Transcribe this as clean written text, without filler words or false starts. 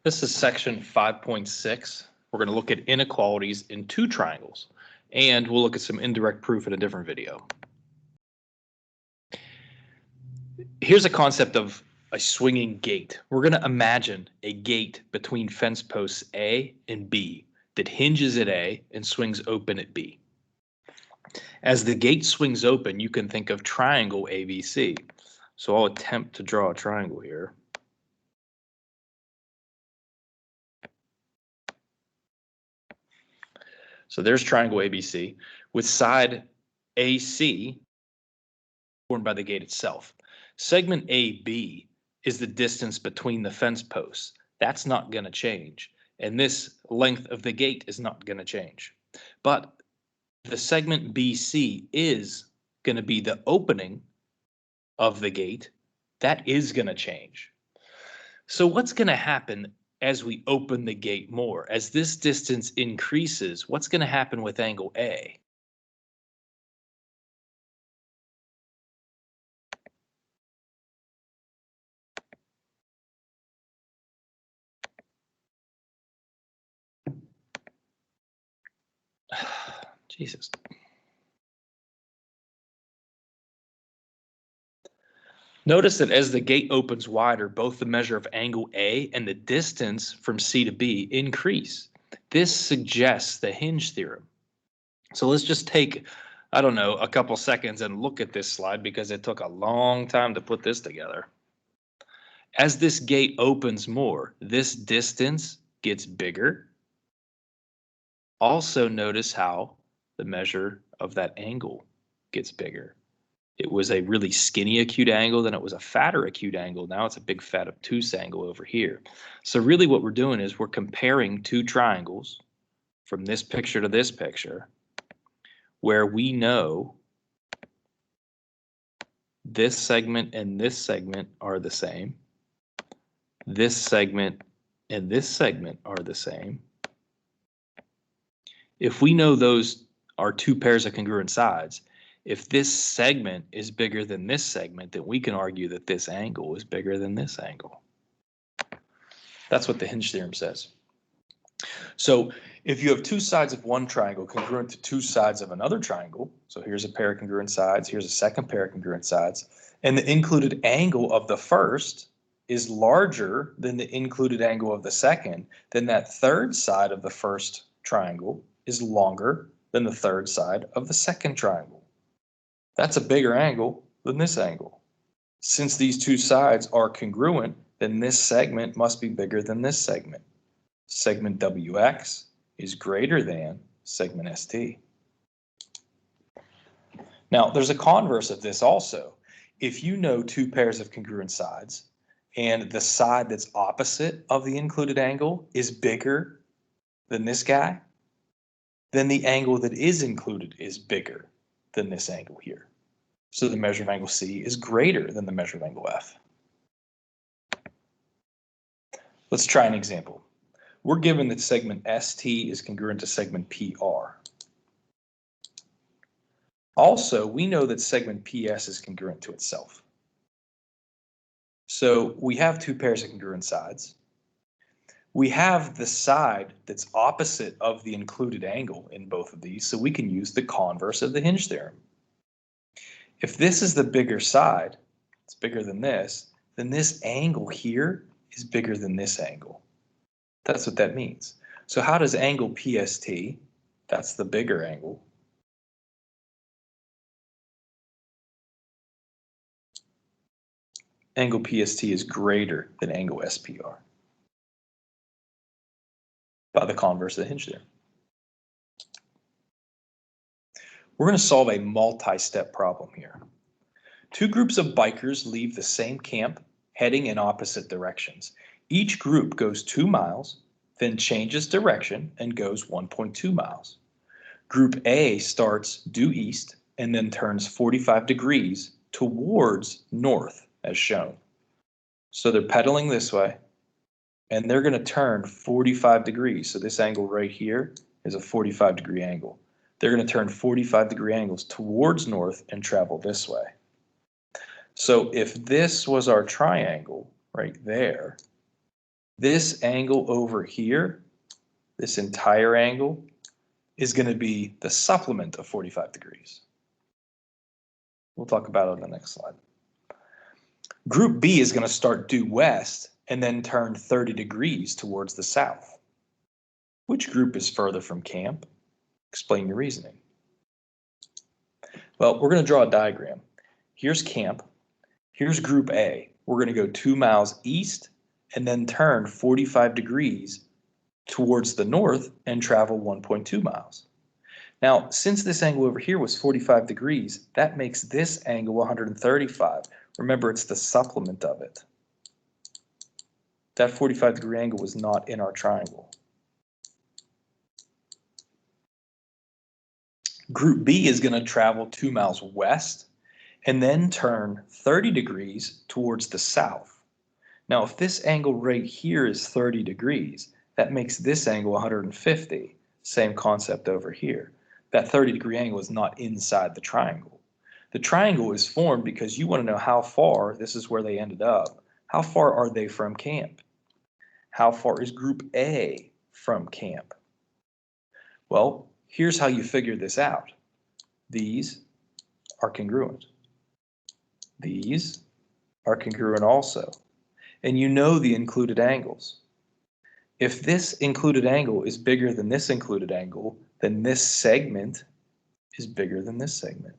This is section 5.6. We're going to look at inequalities in two triangles, and we'll look at some indirect proof in a different video. Here's a concept of a swinging gate. We're going to imagine a gate between fence posts A and B that hinges at A and swings open at B. As the gate swings open, you can think of triangle ABC. So I'll attempt to draw a triangle here. So there's triangle ABC with side AC formed by the gate itself. Segment AB is the distance between the fence posts. That's not going to change. And this length of the gate is not going to change. But the segment BC is going to be the opening of the gate. That is going to change. So what's going to happen as we open the gate more? As this distance increases, what's going to happen with angle A? Jesus. Notice that as the gate opens wider, both the measure of angle A and the distance from C to B increase. This suggests the hinge theorem. So let's just take, I don't know, a couple seconds and look at this slide because it took a long time to put this together. As this gate opens more, this distance gets bigger. Also notice how the measure of that angle gets bigger. It was a really skinny acute angle, then it was a fatter acute angle. Now it's a big fat obtuse angle over here. So really what we're doing is we're comparing two triangles from this picture to this picture, where we know this segment and this segment are the same. This segment and this segment are the same. If we know those are two pairs of congruent sides, if this segment is bigger than this segment, then we can argue that this angle is bigger than this angle. That's what the hinge theorem says. So if you have two sides of one triangle congruent to two sides of another triangle, so here's a pair of congruent sides, here's a second pair of congruent sides, and the included angle of the first is larger than the included angle of the second, then that third side of the first triangle is longer than the third side of the second triangle. That's a bigger angle than this angle. Since these two sides are congruent, then this segment must be bigger than this segment. Segment WX is greater than segment ST. Now, there's a converse of this also. If you know two pairs of congruent sides, and the side that's opposite of the included angle is bigger than this guy, then the angle that is included is bigger than this angle here. So the measure of angle C is greater than the measure of angle F. Let's try an example. We're given that segment ST is congruent to segment PR. Also, we know that segment PS is congruent to itself. So we have two pairs of congruent sides. We have the side that's opposite of the included angle in both of these, so we can use the converse of the hinge theorem. If this is the bigger side, it's bigger than this, then this angle here is bigger than this angle. That's what that means. So how does angle PST, that's the bigger angle, angle PST is greater than angle SPR by the converse of the hinge theorem. We're going to solve a multi-step problem here. Two groups of bikers leave the same camp heading in opposite directions. Each group goes 2 miles, then changes direction and goes 1.2 miles. Group A starts due east and then turns 45 degrees towards north as shown. So they're pedaling this way and they're going to turn 45 degrees. So this angle right here is a 45 degree angle. They're going to turn 45 degree angles towards north and travel this way. So if this was our triangle right there, This angle over here, this entire angle, is going to be the supplement of 45 degrees. We'll talk about it on the next slide. Group B is going to start due west and then turn 30 degrees towards the south. Which group is further from camp? Explain your reasoning. Well, we're going to draw a diagram. Here's camp. Here's group A. We're going to go 2 miles east and then turn 45 degrees towards the north and travel 1.2 miles. Now, since this angle over here was 45 degrees, that makes this angle 135. Remember, it's the supplement of it. That 45-degree angle was not in our triangle. Group B is going to travel 2 miles west and then turn 30 degrees towards the south. Now, if this angle right here is 30 degrees, that makes this angle 150. Same concept over here. That 30-degree angle is not inside the triangle. The triangle is formed because you want to know how far, this is where they ended up, how far are they from camp? How far is group A from camp? Well, here's how you figure this out. These are congruent. These are congruent also. And you know the included angles. If this included angle is bigger than this included angle, then this segment is bigger than this segment.